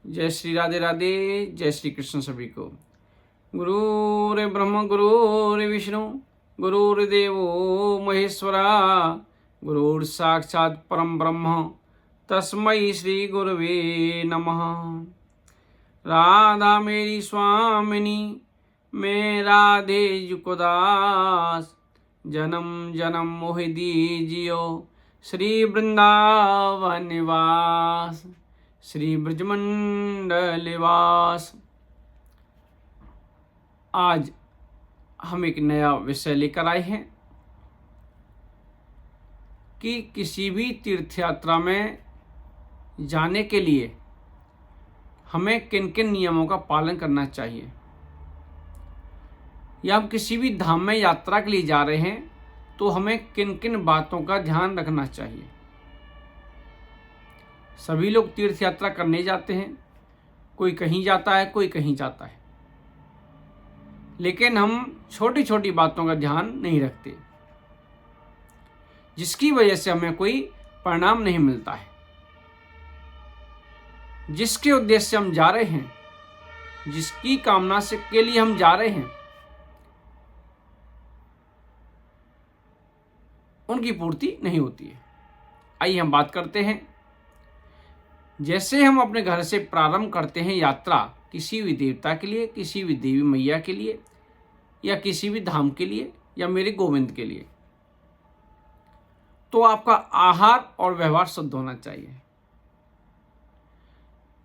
जय श्री राधे राधे। जय श्री कृष्ण सभी को। गुरुर् ब्रह्म गुरुर् विष्णु गुरुर्देवो महेश्वरा गुरुर् साक्षात् परम ब्रह्म तस्मै श्री गुरवे नमः। राधा मेरी स्वामिनी मैं राधे जुको दास, जन्म जन्म मोह दीजियो श्री वृंदावन निवास, श्री ब्रजमंडल निवास। आज हम एक नया विषय लेकर आए हैं कि किसी भी तीर्थ यात्रा में जाने के लिए हमें किन किन नियमों का पालन करना चाहिए, या हम किसी भी धाम में यात्रा के लिए जा रहे हैं तो हमें किन किन बातों का ध्यान रखना चाहिए। सभी लोग तीर्थ यात्रा करने जाते हैं, कोई कहीं जाता है कोई कहीं जाता है, लेकिन हम छोटी छोटी बातों का ध्यान नहीं रखते, जिसकी वजह से हमें कोई परिणाम नहीं मिलता है। जिसके उद्देश्य से हम जा रहे हैं, जिसकी कामना से के लिए हम जा रहे हैं, उनकी पूर्ति नहीं होती है। आइए हम बात करते हैं। जैसे हम अपने घर से प्रारंभ करते हैं यात्रा किसी भी देवता के लिए, किसी भी देवी मैया के लिए, या किसी भी धाम के लिए, या मेरे गोविंद के लिए, तो आपका आहार और व्यवहार शुद्ध होना चाहिए।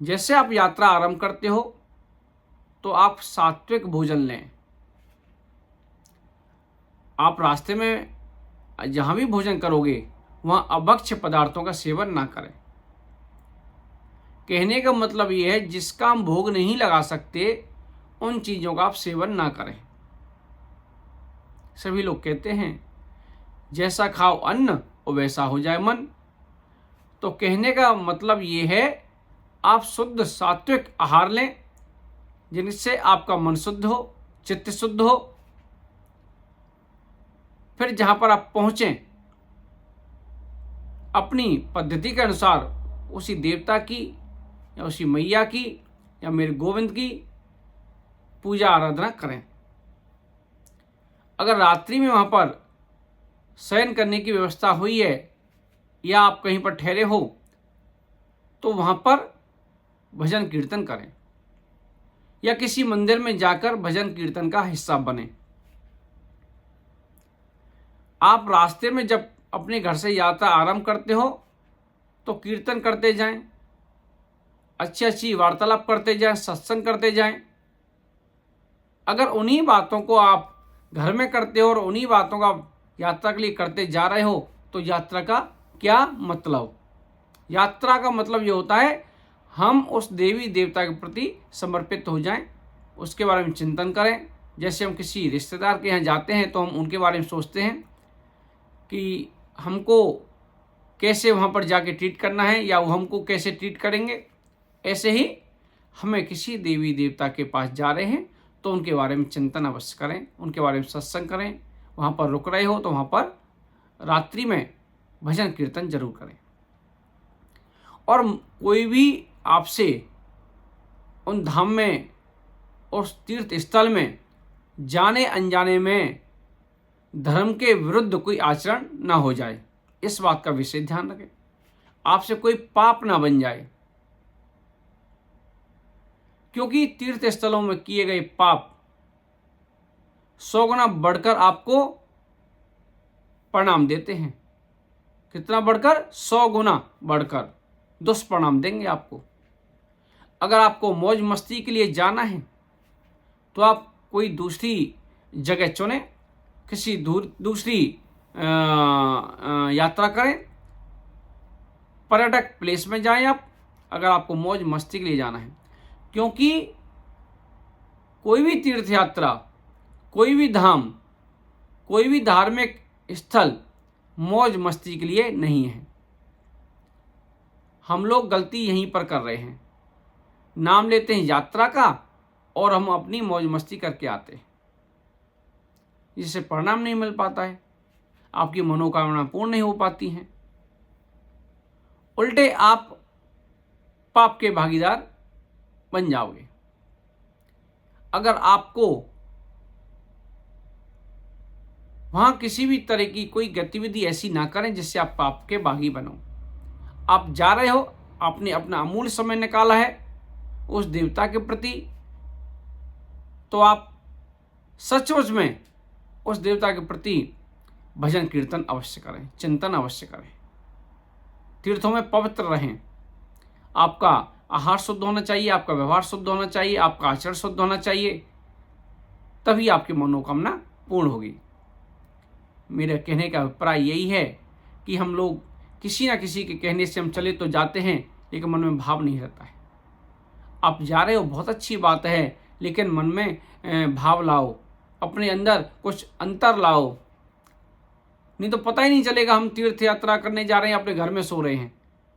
जैसे आप यात्रा आरंभ करते हो तो आप सात्विक भोजन लें। आप रास्ते में जहां भी भोजन करोगे वहां अभक्ष्य पदार्थों का सेवन ना करें। कहने का मतलब यह है, जिसका हम भोग नहीं लगा सकते उन चीजों का आप सेवन ना करें। सभी लोग कहते हैं जैसा खाओ अन्न और वैसा हो जाए मन। तो कहने का मतलब ये है, आप शुद्ध सात्विक आहार लें जिनसे आपका मन शुद्ध हो, चित्त शुद्ध हो। फिर जहां पर आप पहुंचें अपनी पद्धति के अनुसार उसी देवता की या उसी मैया की या मेरे गोविंद की पूजा आराधना करें। अगर रात्रि में वहां पर शयन करने की व्यवस्था हुई है या आप कहीं पर ठहरे हो तो वहां पर भजन कीर्तन करें, या किसी मंदिर में जाकर भजन कीर्तन का हिस्सा बने। आप रास्ते में जब अपने घर से यात्रा आरंभ करते हो तो कीर्तन करते जाएं, अच्छी अच्छी वार्तालाप करते जाएं, सत्संग करते जाएं। अगर उन्हीं बातों को आप घर में करते हो और उन्हीं बातों का यात्रा के लिए करते जा रहे हो तो यात्रा का क्या मतलब? यात्रा का मतलब ये होता है हम उस देवी देवता के प्रति समर्पित हो जाएं, उसके बारे में चिंतन करें। जैसे हम किसी रिश्तेदार के यहाँ जाते हैं तो हम उनके बारे में सोचते हैं कि हमको कैसे वहाँ पर जाके ट्रीट करना है या वो हमको कैसे ट्रीट करेंगे। ऐसे ही हमें किसी देवी देवता के पास जा रहे हैं तो उनके बारे में चिंतन अवश्य करें, उनके बारे में सत्संग करें। वहाँ पर रुक रहे हो तो वहाँ पर रात्रि में भजन कीर्तन जरूर करें। और कोई भी आपसे उन धाम में उस तीर्थ स्थल में जाने अनजाने में धर्म के विरुद्ध कोई आचरण ना हो जाए, इस बात का विशेष ध्यान रखें। आपसे कोई पाप ना बन जाए, क्योंकि तीर्थ स्थलों में किए गए पाप 100 गुना बढ़कर आपको परिणाम देते हैं। कितना बढ़कर? 100 गुना बढ़कर दुष्परिणाम देंगे आपको। अगर आपको मौज मस्ती के लिए जाना है तो आप कोई दूसरी जगह चुनें, किसी दूसरी यात्रा करें, पर्यटक प्लेस में जाएं आप, अगर आपको मौज मस्ती के लिए जाना है। क्योंकि कोई भी तीर्थ यात्रा, कोई भी धाम, कोई भी धार्मिक स्थल मौज मस्ती के लिए नहीं है। हम लोग गलती यहीं पर कर रहे हैं, नाम लेते हैं यात्रा का और हम अपनी मौज मस्ती करके आते हैं, जिससे परिणाम नहीं मिल पाता है, आपकी मनोकामना पूर्ण नहीं हो पाती हैं। उल्टे आप पाप के भागीदार बन जाओगे। अगर आपको वहां किसी भी तरह की कोई गतिविधि ऐसी ना करें जिससे आप पाप के बागी बनो। आप जा रहे हो, आपने अपना अमूल्य समय निकाला है उस देवता के प्रति, तो आप सचमुच में उस देवता के प्रति भजन कीर्तन अवश्य करें, चिंतन अवश्य करें। तीर्थों में पवित्र रहें। आपका आहार शुद्ध होना चाहिए, आपका व्यवहार शुद्ध होना चाहिए, आपका आचरण शुद्ध होना चाहिए, तभी आपकी मनोकामना पूर्ण होगी। मेरे कहने का अभिप्राय यही है कि हम लोग किसी ना किसी के कहने से हम चले तो जाते हैं, लेकिन मन में भाव नहीं रहता है। आप जा रहे हो, बहुत अच्छी बात है, लेकिन मन में भाव लाओ, अपने अंदर कुछ अंतर लाओ, नहीं तो पता ही नहीं चलेगा हम तीर्थ यात्रा करने जा रहे हैं, अपने घर में सो रहे हैं।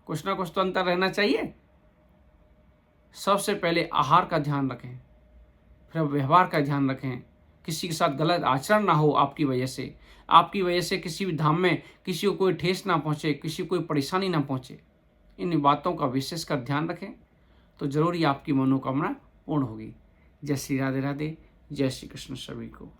कुछ ना कुछ तो अंतर रहना चाहिए। सबसे पहले आहार का ध्यान रखें, फिर व्यवहार का ध्यान रखें, किसी के साथ गलत आचरण ना हो आपकी वजह से किसी भी धाम में किसी को कोई ठेस ना पहुंचे, किसी को कोई परेशानी ना पहुंचे। इन बातों का विशेष कर ध्यान रखें तो जरूर ही आपकी मनोकामना पूर्ण होगी। जय श्री राधे राधे, जय श्री कृष्ण सभी को।